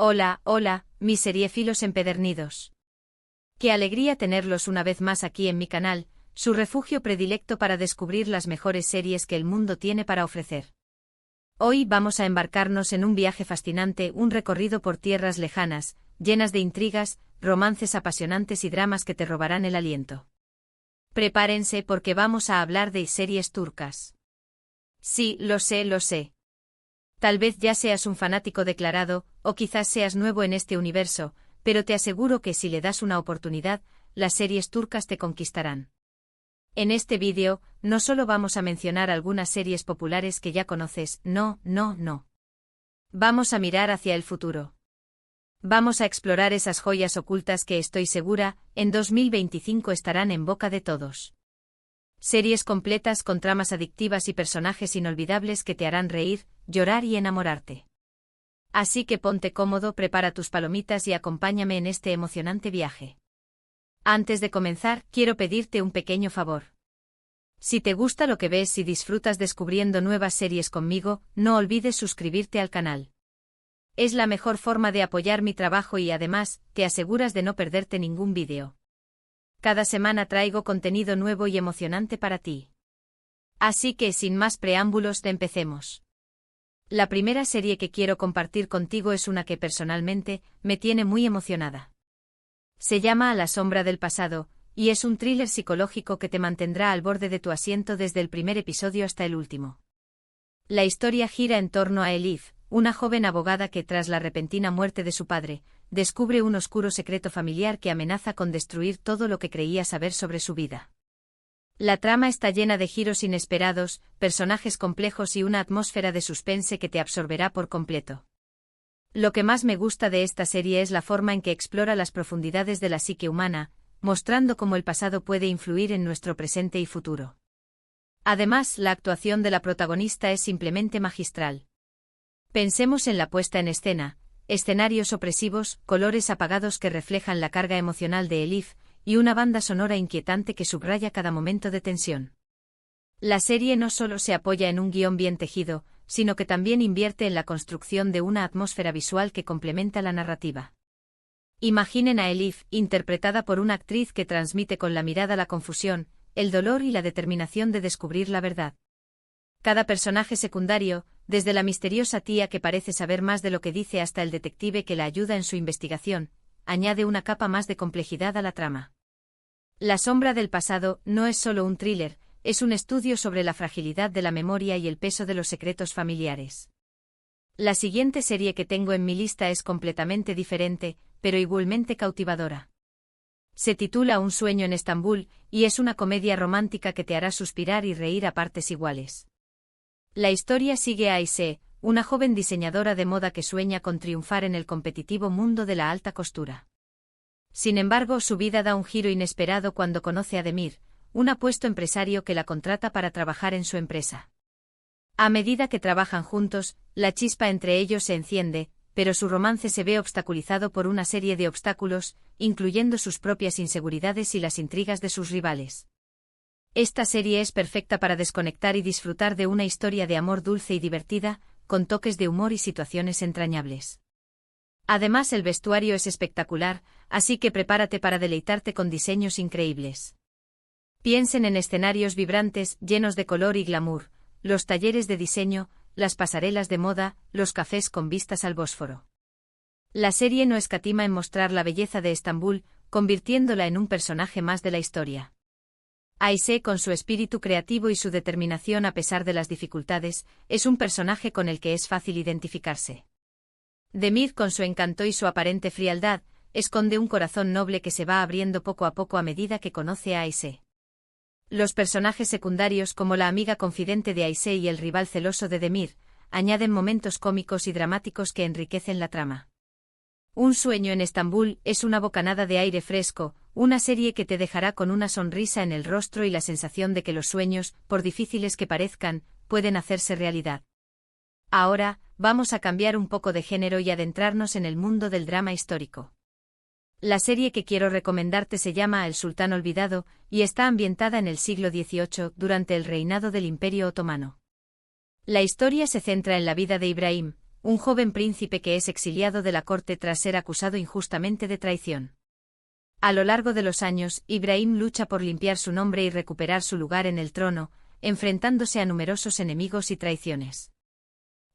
Hola, hola, mis seriéfilos empedernidos. Qué alegría tenerlos una vez más aquí en mi canal, su refugio predilecto para descubrir las mejores series que el mundo tiene para ofrecer. Hoy vamos a embarcarnos en un viaje fascinante, un recorrido por tierras lejanas, llenas de intrigas, romances apasionantes y dramas que te robarán el aliento. Prepárense porque vamos a hablar de series turcas. Sí, lo sé. Tal vez ya seas un fanático declarado, o quizás seas nuevo en este universo, pero te aseguro que si le das una oportunidad, las series turcas te conquistarán. En este vídeo, no solo vamos a mencionar algunas series populares que ya conoces, no. Vamos a mirar hacia el futuro. Vamos a explorar esas joyas ocultas que estoy segura, en 2025 estarán en boca de todos. Series completas con tramas adictivas y personajes inolvidables que te harán reír, llorar y enamorarte. Así que ponte cómodo, prepara tus palomitas y acompáñame en este emocionante viaje. Antes de comenzar, quiero pedirte un pequeño favor. Si te gusta lo que ves y disfrutas descubriendo nuevas series conmigo, no olvides suscribirte al canal. Es la mejor forma de apoyar mi trabajo y además, te aseguras de no perderte ningún vídeo. Cada semana traigo contenido nuevo y emocionante para ti. Así que sin más preámbulos, empecemos. La primera serie que quiero compartir contigo es una que personalmente me tiene muy emocionada. Se llama A la sombra del pasado, y es un thriller psicológico que te mantendrá al borde de tu asiento desde el primer episodio hasta el último. La historia gira en torno a Elif, una joven abogada que tras la repentina muerte de su padre, descubre un oscuro secreto familiar que amenaza con destruir todo lo que creía saber sobre su vida. La trama está llena de giros inesperados, personajes complejos y una atmósfera de suspense que te absorberá por completo. Lo que más me gusta de esta serie es la forma en que explora las profundidades de la psique humana, mostrando cómo el pasado puede influir en nuestro presente y futuro. Además, la actuación de la protagonista es simplemente magistral. Pensemos en la puesta en escena, escenarios opresivos, colores apagados que reflejan la carga emocional de Elif, y una banda sonora inquietante que subraya cada momento de tensión. La serie no solo se apoya en un guión bien tejido, sino que también invierte en la construcción de una atmósfera visual que complementa la narrativa. Imaginen a Elif, interpretada por una actriz que transmite con la mirada la confusión, el dolor y la determinación de descubrir la verdad. Cada personaje secundario, desde la misteriosa tía que parece saber más de lo que dice hasta el detective que la ayuda en su investigación, añade una capa más de complejidad a la trama. La sombra del pasado no es solo un thriller, es un estudio sobre la fragilidad de la memoria y el peso de los secretos familiares. La siguiente serie que tengo en mi lista es completamente diferente, pero igualmente cautivadora. Se titula Un sueño en Estambul, y es una comedia romántica que te hará suspirar y reír a partes iguales. La historia sigue a Ayşe, una joven diseñadora de moda que sueña con triunfar en el competitivo mundo de la alta costura. Sin embargo, su vida da un giro inesperado cuando conoce a Demir, un apuesto empresario que la contrata para trabajar en su empresa. A medida que trabajan juntos, la chispa entre ellos se enciende, pero su romance se ve obstaculizado por una serie de obstáculos, incluyendo sus propias inseguridades y las intrigas de sus rivales. Esta serie es perfecta para desconectar y disfrutar de una historia de amor dulce y divertida, con toques de humor y situaciones entrañables. Además, el vestuario es espectacular, así que prepárate para deleitarte con diseños increíbles. Piensen en escenarios vibrantes, llenos de color y glamour, los talleres de diseño, las pasarelas de moda, los cafés con vistas al Bósforo. La serie no escatima en mostrar la belleza de Estambul, convirtiéndola en un personaje más de la historia. Ayşe, con su espíritu creativo y su determinación a pesar de las dificultades, es un personaje con el que es fácil identificarse. Demir, con su encanto y su aparente frialdad, esconde un corazón noble que se va abriendo poco a poco a medida que conoce a Ayşe. Los personajes secundarios como la amiga confidente de Ayşe y el rival celoso de Demir, añaden momentos cómicos y dramáticos que enriquecen la trama. Un sueño en Estambul es una bocanada de aire fresco, una serie que te dejará con una sonrisa en el rostro y la sensación de que los sueños, por difíciles que parezcan, pueden hacerse realidad. Ahora, vamos a cambiar un poco de género y adentrarnos en el mundo del drama histórico. La serie que quiero recomendarte se llama El Sultán Olvidado, y está ambientada en el siglo XVIII, durante el reinado del Imperio Otomano. La historia se centra en la vida de Ibrahim, un joven príncipe que es exiliado de la corte tras ser acusado injustamente de traición. A lo largo de los años, Ibrahim lucha por limpiar su nombre y recuperar su lugar en el trono, enfrentándose a numerosos enemigos y traiciones.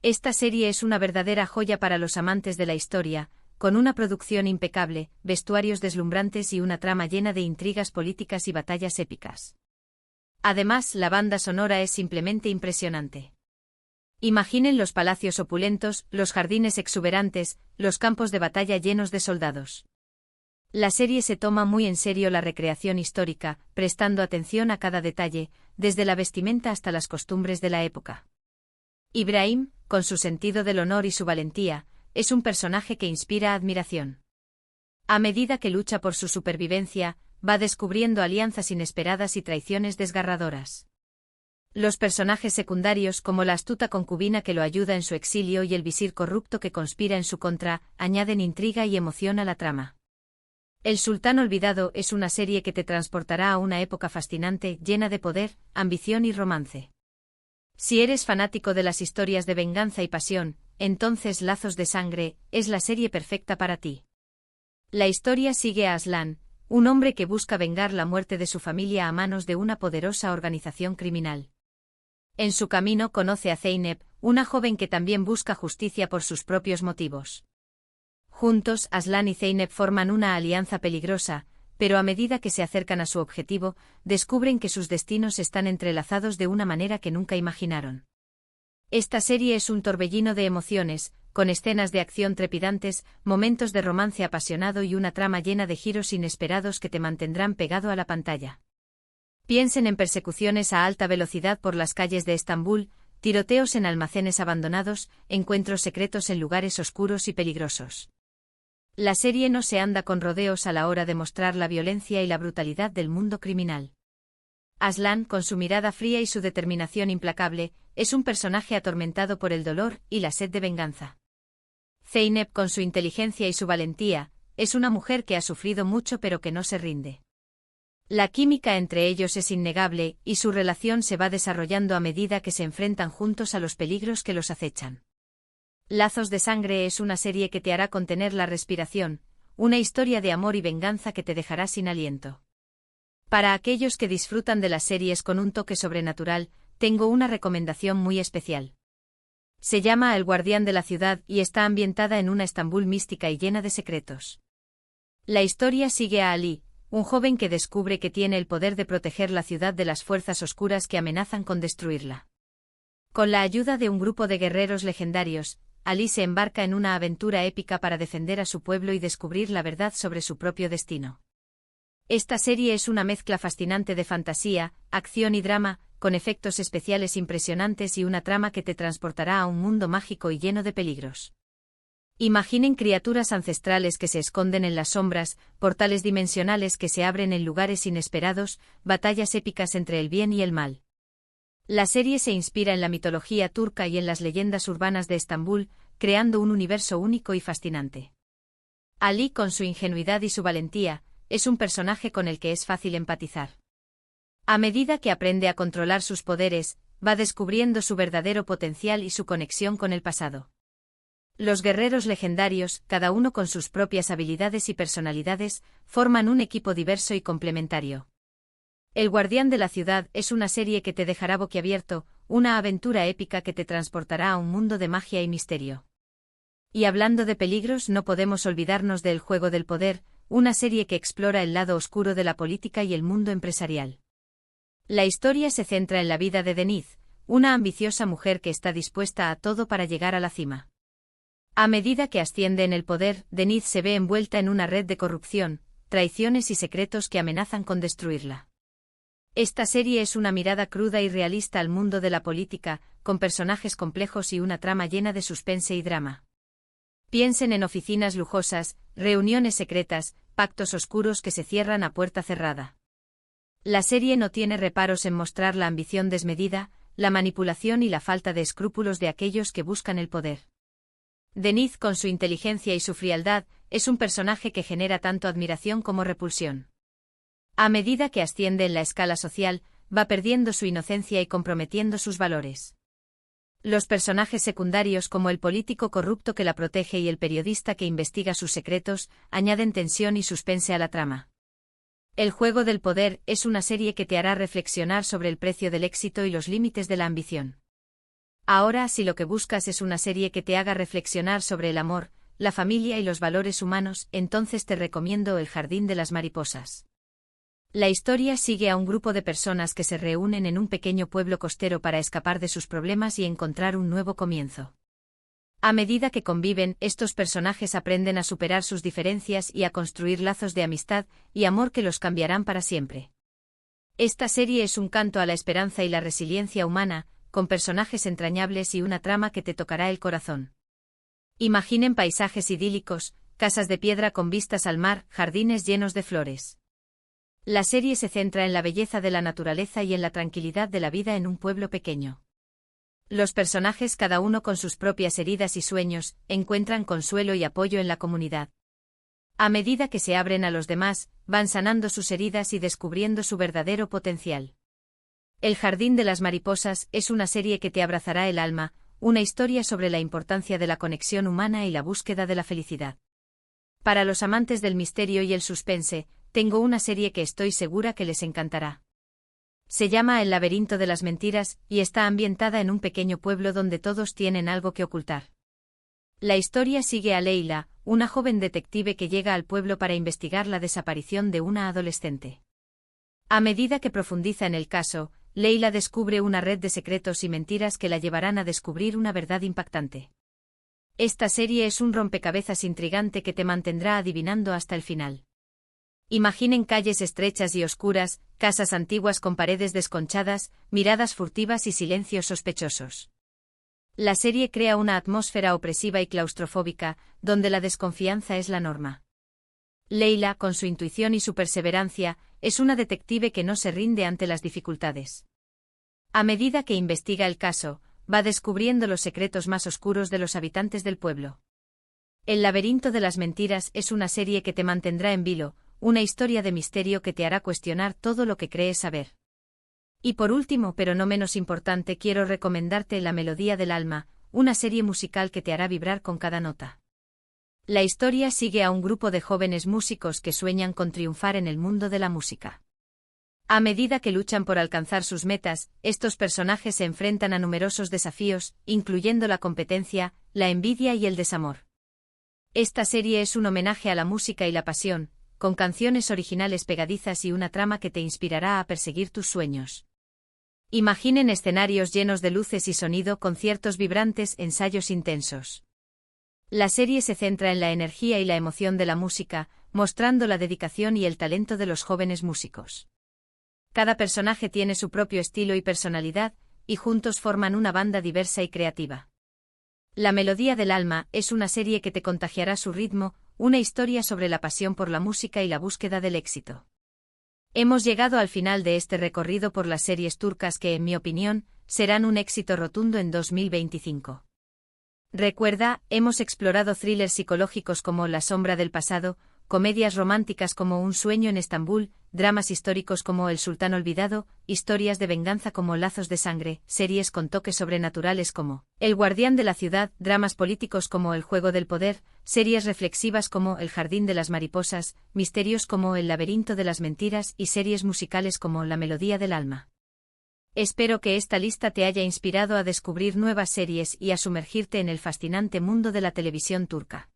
Esta serie es una verdadera joya para los amantes de la historia, con una producción impecable, vestuarios deslumbrantes y una trama llena de intrigas políticas y batallas épicas. Además, la banda sonora es simplemente impresionante. Imaginen los palacios opulentos, los jardines exuberantes, los campos de batalla llenos de soldados. La serie se toma muy en serio la recreación histórica, prestando atención a cada detalle, desde la vestimenta hasta las costumbres de la época. Ibrahim, con su sentido del honor y su valentía, es un personaje que inspira admiración. A medida que lucha por su supervivencia, va descubriendo alianzas inesperadas y traiciones desgarradoras. Los personajes secundarios, como la astuta concubina que lo ayuda en su exilio y el visir corrupto que conspira en su contra, añaden intriga y emoción a la trama. El Sultán Olvidado es una serie que te transportará a una época fascinante, llena de poder, ambición y romance. Si eres fanático de las historias de venganza y pasión, entonces Lazos de Sangre es la serie perfecta para ti. La historia sigue a Aslan, un hombre que busca vengar la muerte de su familia a manos de una poderosa organización criminal. En su camino conoce a Zeynep, una joven que también busca justicia por sus propios motivos. Juntos, Aslan y Zeynep forman una alianza peligrosa, pero a medida que se acercan a su objetivo, descubren que sus destinos están entrelazados de una manera que nunca imaginaron. Esta serie es un torbellino de emociones, con escenas de acción trepidantes, momentos de romance apasionado y una trama llena de giros inesperados que te mantendrán pegado a la pantalla. Piensen en persecuciones a alta velocidad por las calles de Estambul, tiroteos en almacenes abandonados, encuentros secretos en lugares oscuros y peligrosos. La serie no se anda con rodeos a la hora de mostrar la violencia y la brutalidad del mundo criminal. Aslan, con su mirada fría y su determinación implacable, es un personaje atormentado por el dolor y la sed de venganza. Zeynep, con su inteligencia y su valentía, es una mujer que ha sufrido mucho pero que no se rinde. La química entre ellos es innegable, y su relación se va desarrollando a medida que se enfrentan juntos a los peligros que los acechan. Lazos de Sangre es una serie que te hará contener la respiración, una historia de amor y venganza que te dejará sin aliento. Para aquellos que disfrutan de las series con un toque sobrenatural, tengo una recomendación muy especial. Se llama El Guardián de la Ciudad y está ambientada en una Estambul mística y llena de secretos. La historia sigue a Ali, un joven que descubre que tiene el poder de proteger la ciudad de las fuerzas oscuras que amenazan con destruirla. Con la ayuda de un grupo de guerreros legendarios, Ali se embarca en una aventura épica para defender a su pueblo y descubrir la verdad sobre su propio destino. Esta serie es una mezcla fascinante de fantasía, acción y drama, con efectos especiales impresionantes y una trama que te transportará a un mundo mágico y lleno de peligros. Imaginen criaturas ancestrales que se esconden en las sombras, portales dimensionales que se abren en lugares inesperados, batallas épicas entre el bien y el mal. La serie se inspira en la mitología turca y en las leyendas urbanas de Estambul, creando un universo único y fascinante. Ali, con su ingenuidad y su valentía, es un personaje con el que es fácil empatizar. A medida que aprende a controlar sus poderes, va descubriendo su verdadero potencial y su conexión con el pasado. Los guerreros legendarios, cada uno con sus propias habilidades y personalidades, forman un equipo diverso y complementario. El Guardián de la Ciudad es una serie que te dejará boquiabierto, una aventura épica que te transportará a un mundo de magia y misterio. Y hablando de peligros, no podemos olvidarnos de El Juego del Poder, una serie que explora el lado oscuro de la política y el mundo empresarial. La historia se centra en la vida de Denise, una ambiciosa mujer que está dispuesta a todo para llegar a la cima. A medida que asciende en el poder, Denise se ve envuelta en una red de corrupción, traiciones y secretos que amenazan con destruirla. Esta serie es una mirada cruda y realista al mundo de la política, con personajes complejos y una trama llena de suspense y drama. Piensen en oficinas lujosas, reuniones secretas, pactos oscuros que se cierran a puerta cerrada. La serie no tiene reparos en mostrar la ambición desmedida, la manipulación y la falta de escrúpulos de aquellos que buscan el poder. Denise, con su inteligencia y su frialdad, es un personaje que genera tanto admiración como repulsión. A medida que asciende en la escala social, va perdiendo su inocencia y comprometiendo sus valores. Los personajes secundarios como el político corrupto que la protege y el periodista que investiga sus secretos, añaden tensión y suspense a la trama. El juego del poder es una serie que te hará reflexionar sobre el precio del éxito y los límites de la ambición. Ahora, si lo que buscas es una serie que te haga reflexionar sobre el amor, la familia y los valores humanos, entonces te recomiendo El Jardín de las Mariposas. La historia sigue a un grupo de personas que se reúnen en un pequeño pueblo costero para escapar de sus problemas y encontrar un nuevo comienzo. A medida que conviven, estos personajes aprenden a superar sus diferencias y a construir lazos de amistad y amor que los cambiarán para siempre. Esta serie es un canto a la esperanza y la resiliencia humana, con personajes entrañables y una trama que te tocará el corazón. Imaginen paisajes idílicos, casas de piedra con vistas al mar, jardines llenos de flores. La serie se centra en la belleza de la naturaleza y en la tranquilidad de la vida en un pueblo pequeño. Los personajes, cada uno con sus propias heridas y sueños, encuentran consuelo y apoyo en la comunidad. A medida que se abren a los demás, van sanando sus heridas y descubriendo su verdadero potencial. El Jardín de las Mariposas es una serie que te abrazará el alma, una historia sobre la importancia de la conexión humana y la búsqueda de la felicidad. Para los amantes del misterio y el suspense, tengo una serie que estoy segura que les encantará. Se llama El laberinto de las mentiras y está ambientada en un pequeño pueblo donde todos tienen algo que ocultar. La historia sigue a Leila, una joven detective que llega al pueblo para investigar la desaparición de una adolescente. A medida que profundiza en el caso, Leila descubre una red de secretos y mentiras que la llevarán a descubrir una verdad impactante. Esta serie es un rompecabezas intrigante que te mantendrá adivinando hasta el final. Imaginen calles estrechas y oscuras, casas antiguas con paredes desconchadas, miradas furtivas y silencios sospechosos. La serie crea una atmósfera opresiva y claustrofóbica, donde la desconfianza es la norma. Leila, con su intuición y su perseverancia, es una detective que no se rinde ante las dificultades. A medida que investiga el caso, va descubriendo los secretos más oscuros de los habitantes del pueblo. El laberinto de las mentiras es una serie que te mantendrá en vilo, una historia de misterio que te hará cuestionar todo lo que crees saber. Y por último, pero no menos importante, quiero recomendarte La Melodía del Alma, una serie musical que te hará vibrar con cada nota. La historia sigue a un grupo de jóvenes músicos que sueñan con triunfar en el mundo de la música. A medida que luchan por alcanzar sus metas, estos personajes se enfrentan a numerosos desafíos, incluyendo la competencia, la envidia y el desamor. Esta serie es un homenaje a la música y la pasión, con canciones originales pegadizas y una trama que te inspirará a perseguir tus sueños. Imaginen escenarios llenos de luces y sonido, conciertos vibrantes, ensayos intensos. La serie se centra en la energía y la emoción de la música, mostrando la dedicación y el talento de los jóvenes músicos. Cada personaje tiene su propio estilo y personalidad, y juntos forman una banda diversa y creativa. La Melodía del Alma es una serie que te contagiará su ritmo, una historia sobre la pasión por la música y la búsqueda del éxito. Hemos llegado al final de este recorrido por las series turcas que, en mi opinión, serán un éxito rotundo en 2025. Recuerda, hemos explorado thrillers psicológicos como La sombra del pasado, comedias románticas como Un sueño en Estambul, dramas históricos como El sultán olvidado, historias de venganza como Lazos de sangre, series con toques sobrenaturales como El guardián de la ciudad, dramas políticos como El juego del poder, series reflexivas como El jardín de las mariposas, misterios como El laberinto de las mentiras y series musicales como La melodía del alma. Espero que esta lista te haya inspirado a descubrir nuevas series y a sumergirte en el fascinante mundo de la televisión turca.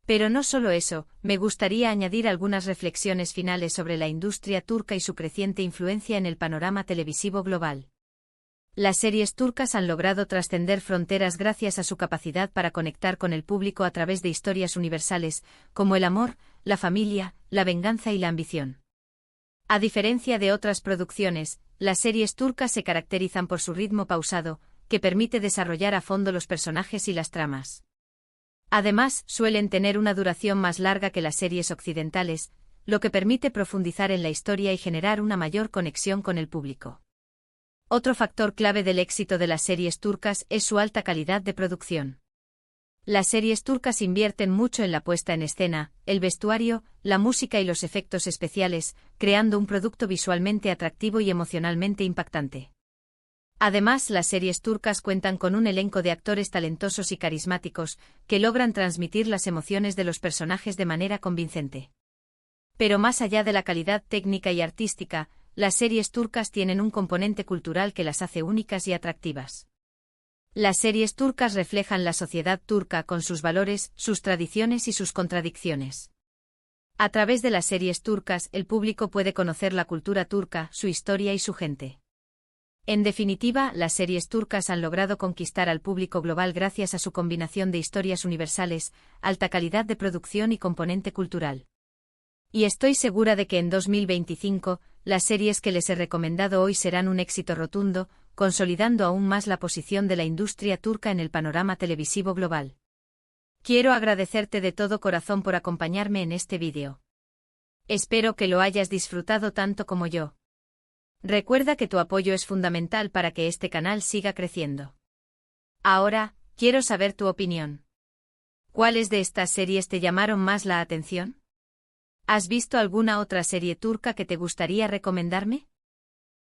Pero no solo eso, me gustaría añadir algunas reflexiones finales sobre la industria turca y su creciente influencia en el panorama televisivo global. Las series turcas han logrado trascender fronteras gracias a su capacidad para conectar con el público a través de historias universales, como el amor, la familia, la venganza y la ambición. A diferencia de otras producciones, las series turcas se caracterizan por su ritmo pausado, que permite desarrollar a fondo los personajes y las tramas. Además, suelen tener una duración más larga que las series occidentales, lo que permite profundizar en la historia y generar una mayor conexión con el público. Otro factor clave del éxito de las series turcas es su alta calidad de producción. Las series turcas invierten mucho en la puesta en escena, el vestuario, la música y los efectos especiales, creando un producto visualmente atractivo y emocionalmente impactante. Además, las series turcas cuentan con un elenco de actores talentosos y carismáticos, que logran transmitir las emociones de los personajes de manera convincente. Pero más allá de la calidad técnica y artística, las series turcas tienen un componente cultural que las hace únicas y atractivas. Las series turcas reflejan la sociedad turca con sus valores, sus tradiciones y sus contradicciones. A través de las series turcas, el público puede conocer la cultura turca, su historia y su gente. En definitiva, las series turcas han logrado conquistar al público global gracias a su combinación de historias universales, alta calidad de producción y componente cultural. Y estoy segura de que en 2025, las series que les he recomendado hoy serán un éxito rotundo, consolidando aún más la posición de la industria turca en el panorama televisivo global. Quiero agradecerte de todo corazón por acompañarme en este vídeo. Espero que lo hayas disfrutado tanto como yo. Recuerda que tu apoyo es fundamental para que este canal siga creciendo. Ahora, quiero saber tu opinión. ¿Cuáles de estas series te llamaron más la atención? ¿Has visto alguna otra serie turca que te gustaría recomendarme?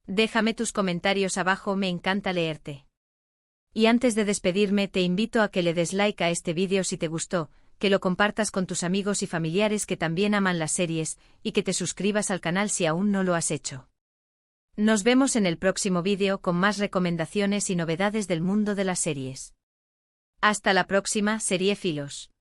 Déjame tus comentarios abajo, me encanta leerte. Y antes de despedirme, te invito a que le des like a este vídeo si te gustó, que lo compartas con tus amigos y familiares que también aman las series, y que te suscribas al canal si aún no lo has hecho. Nos vemos en el próximo vídeo con más recomendaciones y novedades del mundo de las series. Hasta la próxima, seriéfilos.